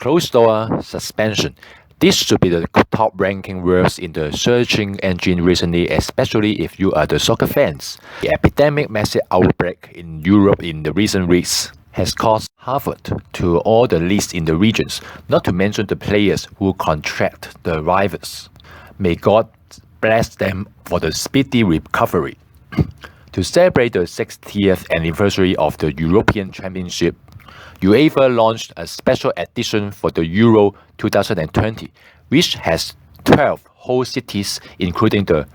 closed-door suspension. This should be the top-ranking words in the searching engine recently, especially if you are the soccer fans. The epidemic massive outbreak in Europe in the recent weeks has caused havoc to all the leagues in the regions, not to mention the players who contract the virus. May God bless them for the speedy recovery. To celebrate the 60th anniversary of the European Championship, UEFA launched a special edition for the Euro 2020, which has 12 host cities, including the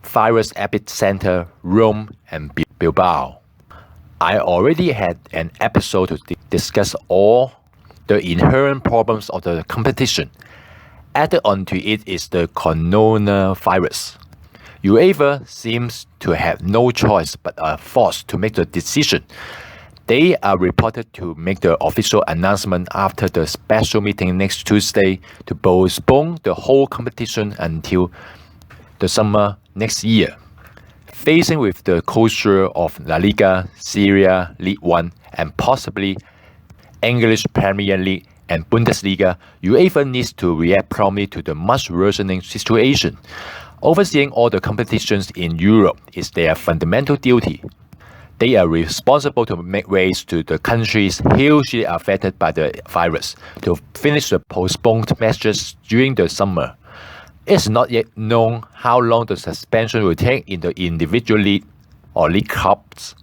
virus epicenter Rome and Bilbao. I already had an episode to discuss all the inherent problems of the competition. Added onto it is the coronavirus. UEFA seems to have no choice but are forced to make the decision. They are reported to make the official announcement after the special meeting next Tuesday to postpone the whole competition until the summer next year. Facing with the closure of La Liga, Serie League One, and possibly English Premier League and Bundesliga, UEFA needs to react promptly to the much worsening situation. Overseeing all the competitions in Europe is their fundamental duty. They are responsible to make ways to the countries hugely affected by the virus to finish the postponed matches during the summer. It's not yet known how long the suspension will take in the individual league or league cups,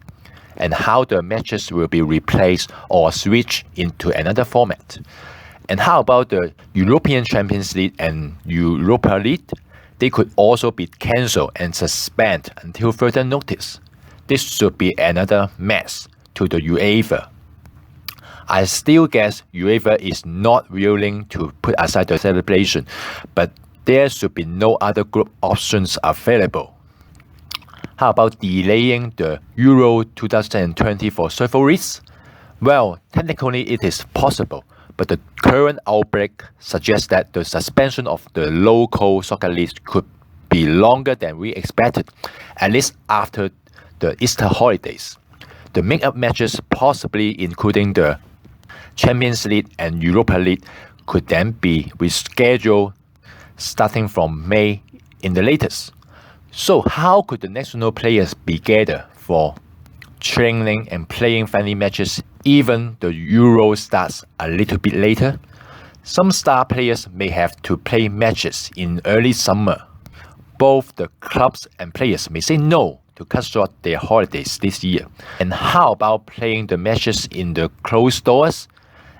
and how the matches will be replaced or switched into another format. And how about the European Champions League and Europa League? They could also be cancelled and suspended until further notice. This should be another mess to the UEFA. I still guess UEFA is not willing to put aside the celebration, but there should be no other group options available. How about delaying the Euro 2020 for several weeks? Well, technically it is possible, but the current outbreak suggests that the suspension of the local soccer leagues could be longer than we expected, at least after the Easter holidays. The make-up matches, possibly including the Champions League and Europa League, could then be rescheduled starting from May in the latest. So how could the national players be gathered for training and playing friendly matches even the Euro starts a little bit later? Some star players may have to play matches in early summer. Both the clubs and players may say no to cut short their holidays this year. And how about playing the matches in the closed doors?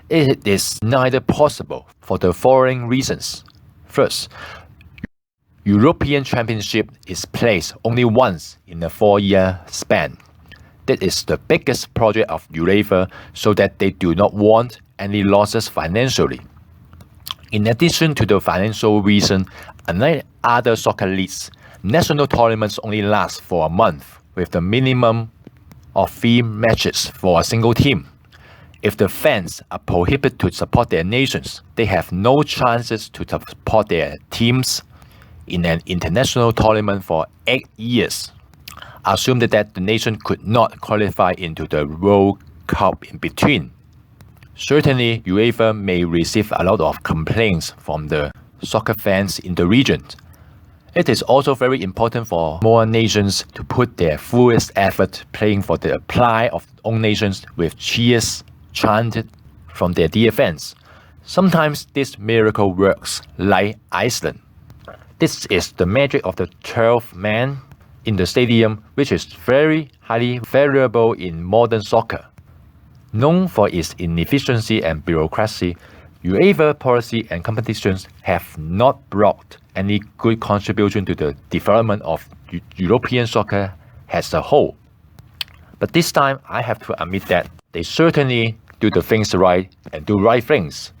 It is neither possible for the following reasons. First, European Championship is played only once in a 4-year span. That is the biggest project of UEFA, so that they do not want any losses financially. In addition to the financial reason, unlike other soccer leagues, national tournaments only last for a month, with the minimum of 3 matches for a single team. If the fans are prohibited to support their nations, they have no chances to support their teams in an international tournament for 8 years. Assume that the nation could not qualify into the World Cup in between. Certainly, UEFA may receive a lot of complaints from the soccer fans in the region. It is also very important for more nations to put their fullest effort playing for the pride of own nations with cheers chanted from their dear fans. Sometimes this miracle works, like Iceland. This is the magic of the 12th man in the stadium, which is very highly valuable in modern soccer. Known for its inefficiency and bureaucracy, UEFA policy and competitions have not brought any good contribution to the development of European soccer as a whole. But this time, I have to admit that they certainly do the things right and do right things.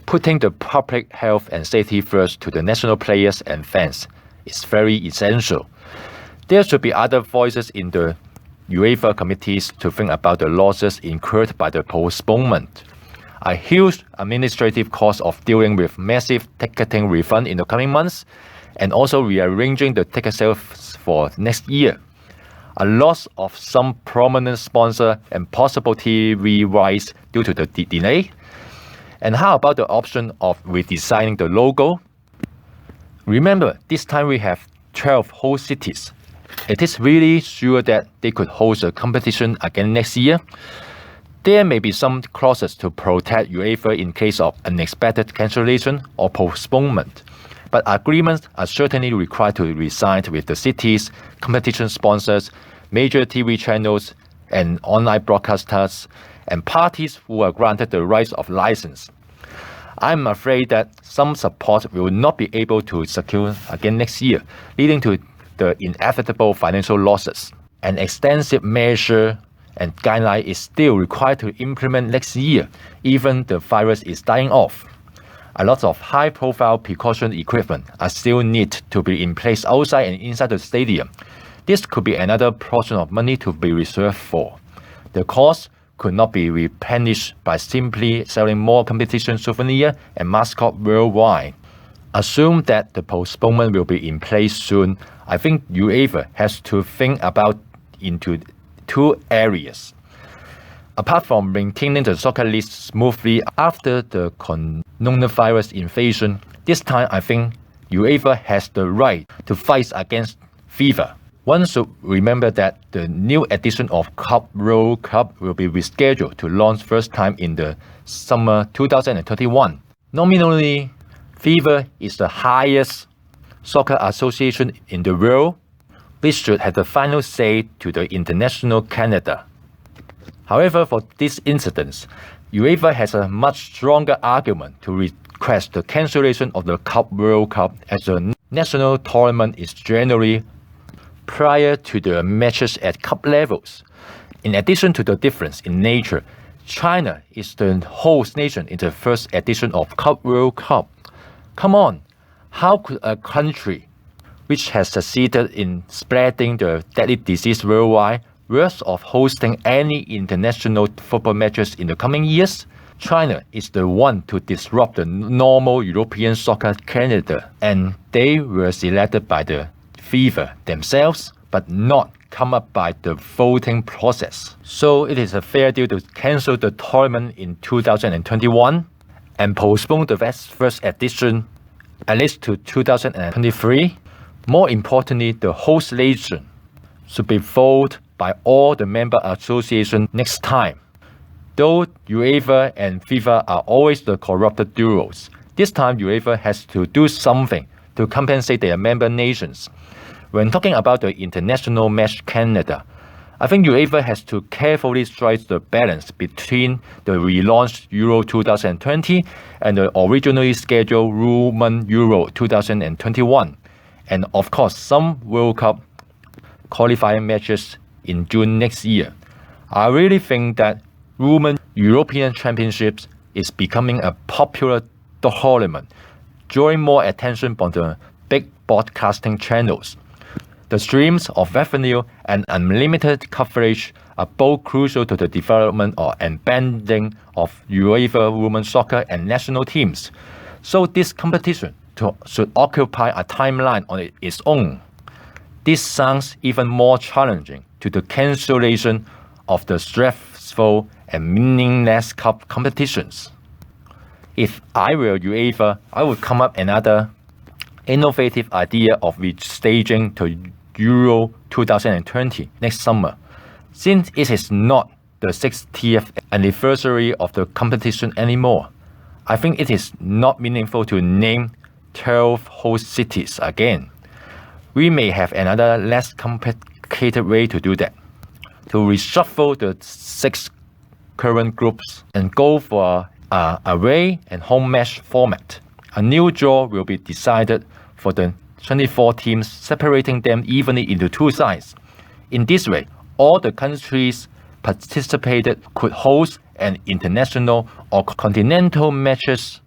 Putting the public health and safety first to the national players and fans is very essential. There should be other voices in the UEFA committees to think about the losses incurred by the postponement. A huge administrative cost of dealing with massive ticketing refund in the coming months, and also rearranging the ticket sales for next year. A loss of some prominent sponsor and possible TV rights due to the delay. And how about the option of redesigning the logo? Remember, this time we have 12 host cities. It is really sure that they could host a competition again next year. There may be some clauses to protect UEFA in case of unexpected cancellation or postponement, but agreements are certainly required to be signed with the cities, competition sponsors, major TV channels, and online broadcasters, and parties who are granted the rights of license. I'm afraid that some support will not be able to secure again next year, leading to the inevitable financial losses. An extensive measure and guideline is still required to implement next year, even the virus is dying off. A lot of high-profile precaution equipment are still need to be in place outside and inside the stadium. This could be another portion of money to be reserved for. The cost could not be replenished by simply selling more competition souvenir and mascot worldwide. Assume that the postponement will be in place soon. I think UEFA has to think about into two areas. Apart from maintaining the soccer league smoothly after the coronavirus invasion, this time I think UEFA has the right to fight against FIFA. One should remember that the new edition of World Cup will be rescheduled to launch first time in the summer 2021. Nominally, FIFA is the highest soccer association in the world. This should have the final say to the international Canada. However, for this incident, UEFA has a much stronger argument to request the cancellation of the World Cup, as the national tournament is generally prior to the matches at cup levels. In addition to the difference in nature, China is the host nation in the first edition of World Cup. Come on, how could a country which has succeeded in spreading the deadly disease worldwide worth of hosting any international football matches in the coming years? China is the one to disrupt the normal European soccer calendar, and they were selected by the FIFA themselves, but not come up by the voting process. So it is a fair deal to cancel the tournament in 2021 and postpone the first edition at least to 2023. More importantly, the host nation should be voted by all the member associations next time. Though UEFA and FIFA are always the corrupted duos, this time UEFA has to do something to compensate their member nations. When talking about the international match Canada, I think UEFA has to carefully strike the balance between the relaunched Euro 2020 and the originally scheduled Roman Euro 2021, and of course some World Cup qualifying matches in June next year. I really think that Roman European Championships is becoming a popular tournament, drawing more attention from the big broadcasting channels. The streams of revenue and unlimited coverage are both crucial to the development and banding of UEFA women's soccer and national teams. So this competition should occupy a timeline on its own. This sounds even more challenging to the cancellation of the stressful and meaningless cup competitions. If I were UEFA, I would come up another innovative idea of restaging to Euro 2020 next summer. Since it is not the 60th anniversary of the competition anymore, I think it is not meaningful to name 12 host cities again. We may have another less complicated way to do that, to reshuffle the 6 current groups and go for a away and home match format. A new draw will be decided for the 24 teams, separating them evenly into 2 sides. In this way, all the countries participated could host an international or continental matches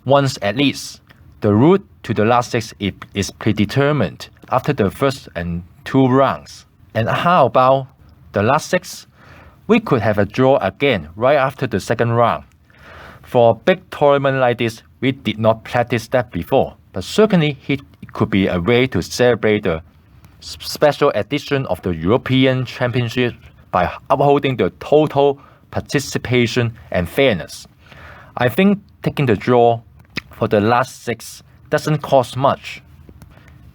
once at least. The route to the last 6 is predetermined after the first and 2 rounds. And how about the last 6? We could have a draw again right after the second round. For a big tournament like this, we did not practice that before, but certainly it could be a way to celebrate the special edition of the European Championship by upholding the total participation and fairness. I think taking the draw for the last 6 doesn't cost much,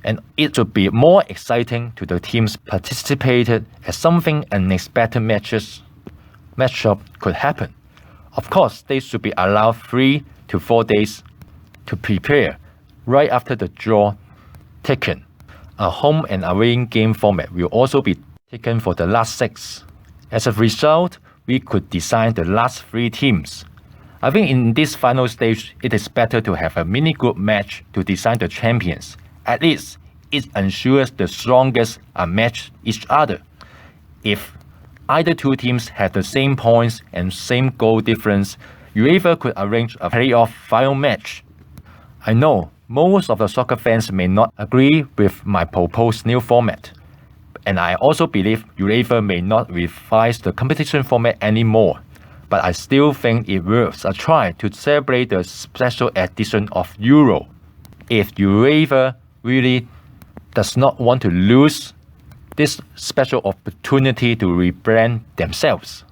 and it would be more exciting to the teams participated as something unexpected matchup could happen. Of course, they should be allowed 3 to 4 days to prepare right after the draw taken. A home and away game format will also be taken for the last 6. As a result, we could design the last 3 teams. I think in this final stage, it is better to have a mini-group match to design the champions. At least, it ensures the strongest match each other. If either 2 teams have the same points and same goal difference, UEFA could arrange a playoff final match. I know most of the soccer fans may not agree with my proposed new format, and I also believe UEFA may not revise the competition format anymore. But I still think it worth a try to celebrate the special edition of Euro. If UEFA really does not want to lose this special opportunity to rebrand themselves.